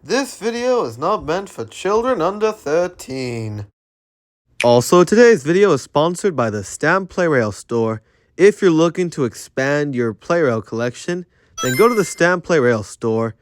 This video is not meant for children under 13. Also, today's video is sponsored by the Trackmaster Plarail store. If you're looking to expand your Plarail collection, then go to the Trackmaster Plarail store.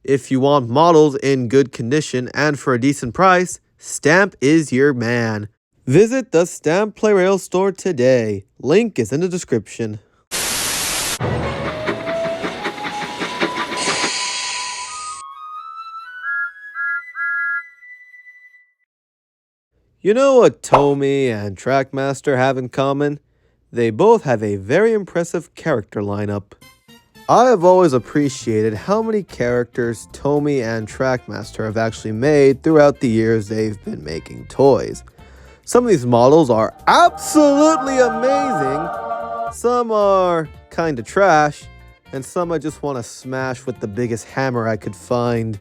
If you want models in good condition and for a decent price, Stamp is your man. Visit the Trackmaster Plarail store today. Link is in the description. You know what Tomy and Trackmaster have in common? They both have a very impressive character lineup. I have always appreciated how many characters Tomy and Trackmaster have actually made throughout the years they've been making toys. Some of these models are absolutely amazing, some are kinda trash, and some I just want to smash with the biggest hammer I could find.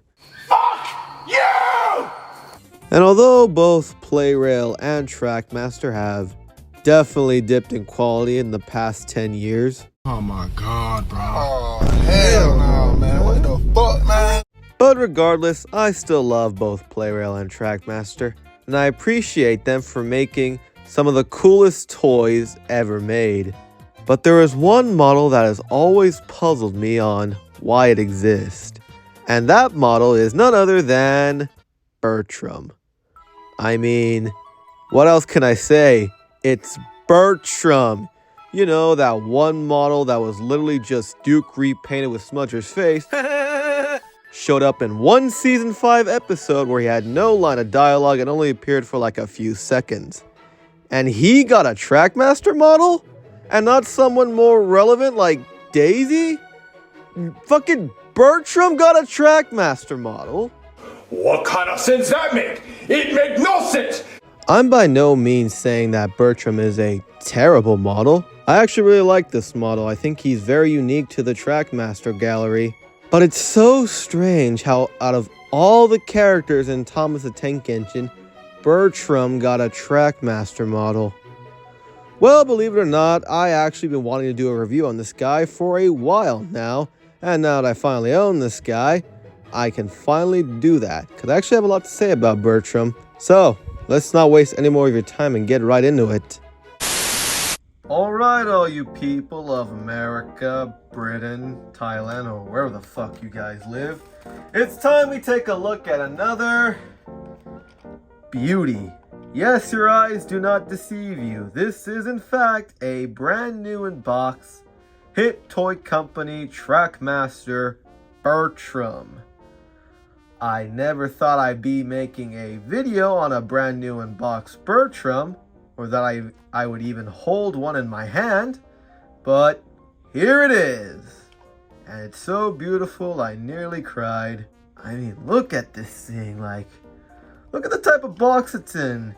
And although both Plarail and Trackmaster have definitely dipped in quality in the past 10 years. Oh my god, bro. Oh, hell no, man. What the fuck, man? But regardless, I still love both Plarail and Trackmaster, and I appreciate them for making some of the coolest toys ever made. But there is one model that has always puzzled me on why it exists, and that model is none other than Bertram. I mean, what else can I say? It's Bertram. You know, that one model that was literally just Duke repainted with Smudger's face. Showed up in one season 5 episode where he had no line of dialogue and only appeared for like a few seconds. And he got a Trackmaster model? And not someone more relevant like Daisy? Fucking Bertram got a Trackmaster model? What kind of sense that make? It make no sense! I'm by no means saying that Bertram is a terrible model. I actually really like this model. I think he's very unique to the Trackmaster gallery. But it's so strange how out of all the characters in Thomas the Tank Engine, Bertram got a Trackmaster model. Well, believe it or not, I actually been wanting to do a review on this guy for a while now. And now that I finally own this guy, I can finally do that, because I actually have a lot to say about Bertram. So, let's not waste any more of your time and get right into it. Alright, all you people of America, Britain, Thailand, or wherever the fuck you guys live, it's time we take a look at another beauty. Yes, your eyes do not deceive you. This is in fact a brand new in box hit toy company Trackmaster Bertram. I never thought I'd be making a video on a brand new in-box Bertram, or that I would even hold one in my hand, but here it is. And it's so beautiful, I nearly cried. I mean, look at this thing, like, look at the type of box it's in.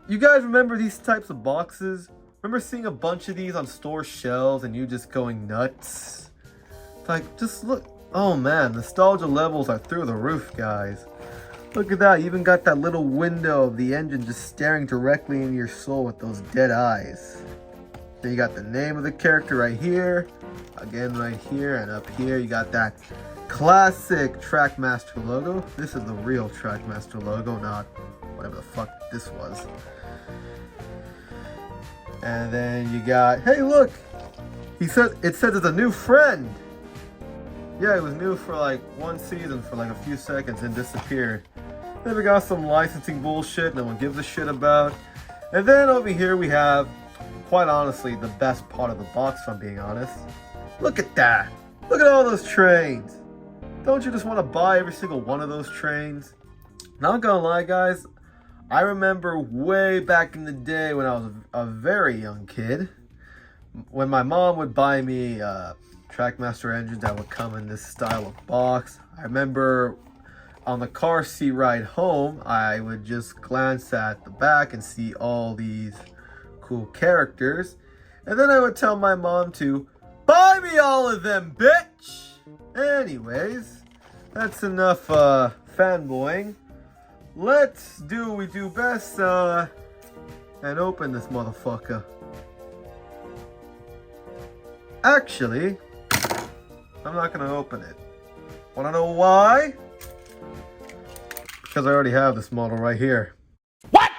You guys remember these types of boxes? Remember seeing a bunch of these on store shelves and you just going nuts? Like, just look. Oh man, nostalgia levels are through the roof, guys. Look at that, you even got that little window of the engine just staring directly in your soul with those dead eyes. Then you got the name of the character right here, again right here, and up here you got that classic Trackmaster logo. This is the real Trackmaster logo, not whatever the fuck this was. And then you got, hey look, it says it's a new friend. Yeah, it was new for like one season for like a few seconds and disappeared. Then we got some licensing bullshit no one gives a shit about. And then over here we have, quite honestly, the best part of the box, if I'm being honest. Look at that. Look at all those trains. Don't you just want to buy every single one of those trains? Not gonna lie, guys. I remember way back in the day when I was a very young kid, when my mom would buy me Trackmaster engines that would come in this style of box. I remember on the car seat ride home, I would just glance at the back and see all these cool characters. And then I would tell my mom to buy me all of them, bitch! Anyways, that's enough fanboying. Let's do what we do best and open this motherfucker. Actually, I'm not gonna open it. Wanna know why? because I already have this model right here. What?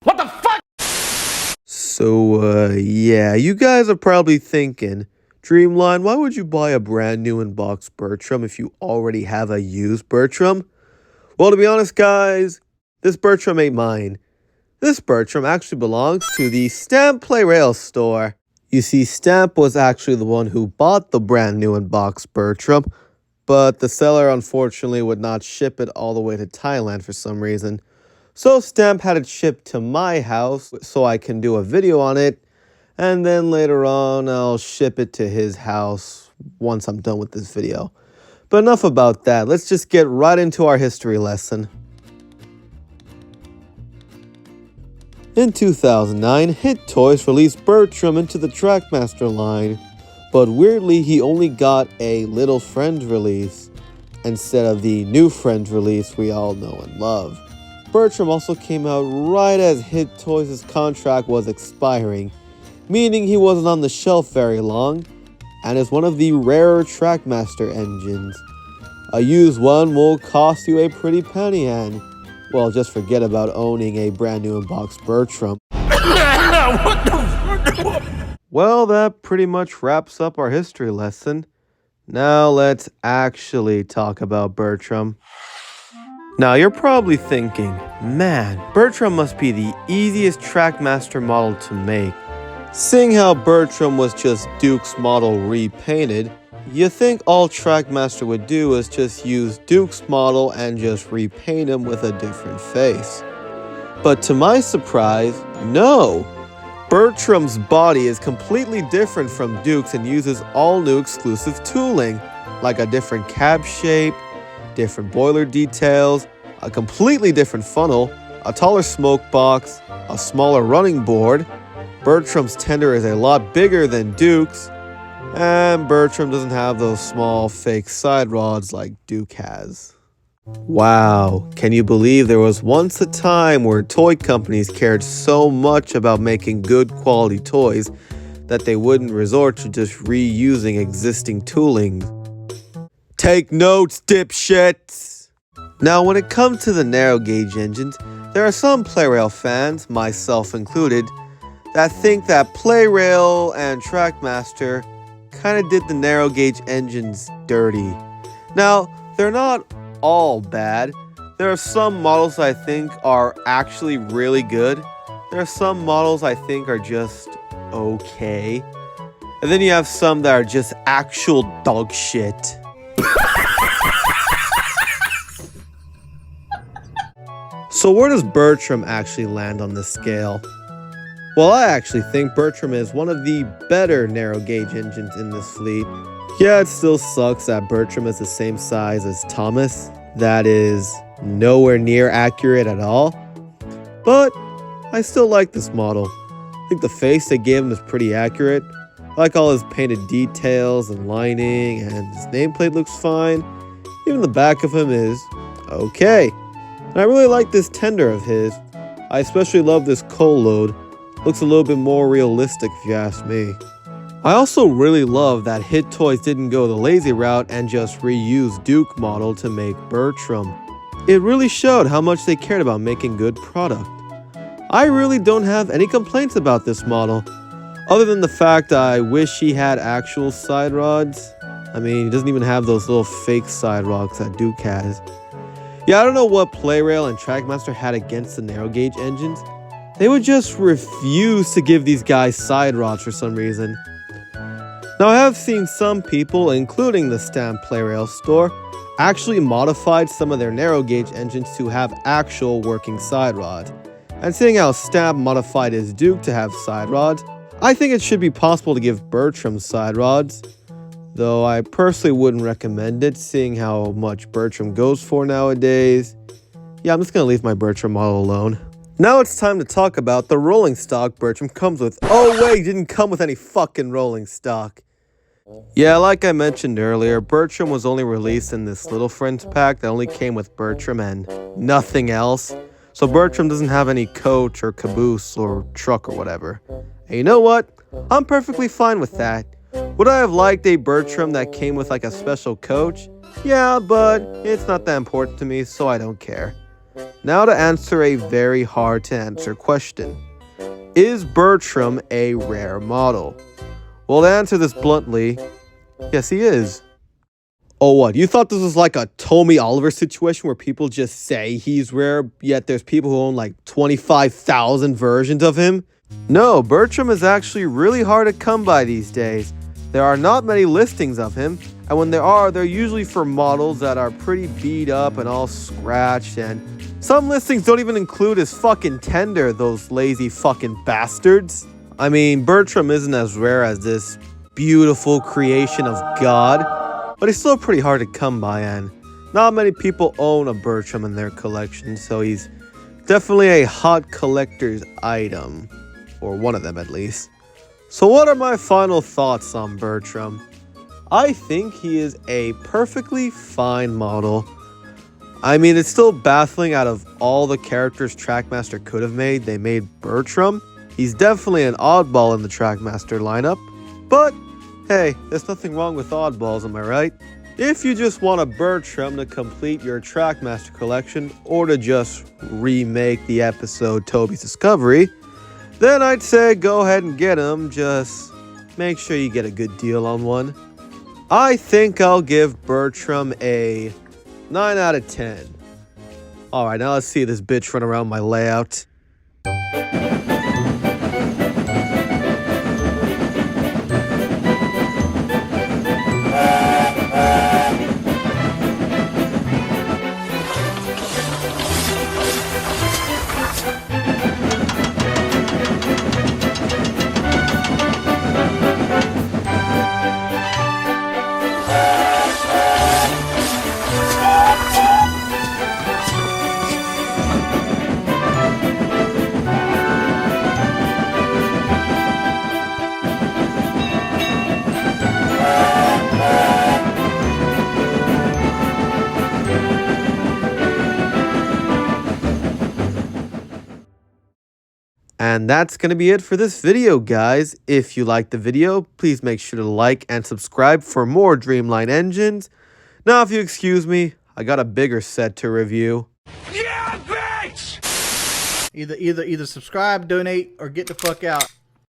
What the fuck? So, yeah, you guys are probably thinking, Dreamline, why would you buy a brand new in-box Bertram if you already have a used Bertram? Well, to be honest, guys, this Bertram ain't mine. This Bertram actually belongs to the Stamp Plarail store. You see, Stamp was actually the one who bought the brand new in-box Bertram, but the seller unfortunately would not ship it all the way to Thailand for some reason. So Stamp had it shipped to my house so I can do a video on it, and then later on I'll ship it to his house once I'm done with this video. But enough about that, let's just get right into our history lesson. In 2009, Hit Toys released Bertram into the Trackmaster line, but weirdly he only got a Little Friend release instead of the New Friend release we all know and love. Bertram also came out right as Hit Toys' contract was expiring, meaning he wasn't on the shelf very long, and is one of the rarer Trackmaster engines. A used one will cost you a pretty penny, and, well, just forget about owning a brand new in-box Bertram. Well, that pretty much wraps up our history lesson. Now let's actually talk about Bertram. Now you're probably thinking, man, Bertram must be the easiest Trackmaster model to make. Seeing how Bertram was just Duke's model repainted, you think all Trackmaster would do is just use Duke's model and just repaint him with a different face. But to my surprise, no! Bertram's body is completely different from Duke's and uses all new exclusive tooling, like a different cab shape, different boiler details, a completely different funnel, a taller smoke box, a smaller running board. Bertram's tender is a lot bigger than Duke's, and Bertram doesn't have those small fake side rods like Duke has. Wow, can you believe there was once a time where toy companies cared so much about making good quality toys that they wouldn't resort to just reusing existing tooling? Take notes, dipshits! Now, when it comes to the narrow gauge engines, there are some Plarail fans, myself included, that think that Plarail and Trackmaster kind of did the narrow gauge engines dirty. Now, they're not all bad. There are some models I think are actually really good. There are some models I think are just okay. And then you have some that are just actual dog shit. So where does Bertram actually land on this scale? Well, I actually think Bertram is one of the better narrow gauge engines in this fleet. Yeah, it still sucks that Bertram is the same size as Thomas. That is nowhere near accurate at all. But I still like this model. I think the face they gave him is pretty accurate. I like all his painted details and lining, and his nameplate looks fine. Even the back of him is okay. And I really like this tender of his. I especially love this coal load. Looks a little bit more realistic if you ask me. I also really love that Hit Toys didn't go the lazy route and just reuse Duke model to make Bertram. It really showed how much they cared about making good product. I really don't have any complaints about this model, other than the fact I wish he had actual side rods. I mean, he doesn't even have those little fake side rods that Duke has. Yeah, I don't know what Plarail and Trackmaster had against the narrow gauge engines. They would just refuse to give these guys side rods for some reason. Now, I have seen some people, including the Stamp Plarail store, actually modified some of their narrow gauge engines to have actual working side rods. And seeing how Stamp modified his Duke to have side rods, I think it should be possible to give Bertram side rods. Though I personally wouldn't recommend it, seeing how much Bertram goes for nowadays. Yeah, I'm just gonna leave my Bertram model alone. Now it's time to talk about the rolling stock Bertram comes with. Oh wait, he didn't come with any fucking rolling stock. Yeah, like I mentioned earlier, Bertram was only released in this Little Friends pack that only came with Bertram and nothing else. So Bertram doesn't have any coach or caboose or truck or whatever. And you know what? I'm perfectly fine with that. Would I have liked a Bertram that came with like a special coach? Yeah, but it's not that important to me, so I don't care. Now to answer a very hard to answer question. Is Bertram a rare model? Well, to answer this bluntly, yes he is. Oh what, you thought this was like a Tommy Oliver situation where people just say he's rare, yet there's people who own like 25,000 versions of him? No, Bertram is actually really hard to come by these days. There are not many listings of him, and when there are, they're usually for models that are pretty beat up and all scratched, and some listings don't even include his fucking tender, those lazy fucking bastards. I mean, Bertram isn't as rare as this beautiful creation of God, but he's still pretty hard to come by, and not many people own a Bertram in their collection, so he's definitely a hot collector's item, or one of them at least. So what are my final thoughts on Bertram? I think he is a perfectly fine model. I mean, it's still baffling out of all the characters Trackmaster could have made, they made Bertram. He's definitely an oddball in the Trackmaster lineup, but hey, there's nothing wrong with oddballs, am I right? If you just want a Bertram to complete your Trackmaster collection, or to just remake the episode Toby's Discovery, then I'd say go ahead and get him, just make sure you get a good deal on one. I think I'll give Bertram a 9 out of 10. Alright, now let's see this bitch run around my layout. And that's going to be it for this video, guys. If you liked the video, please make sure to like and subscribe for more Dreamline engines. Now, if you excuse me, I got a bigger set to review. Yeah, bitch! Either subscribe, donate, or get the fuck out.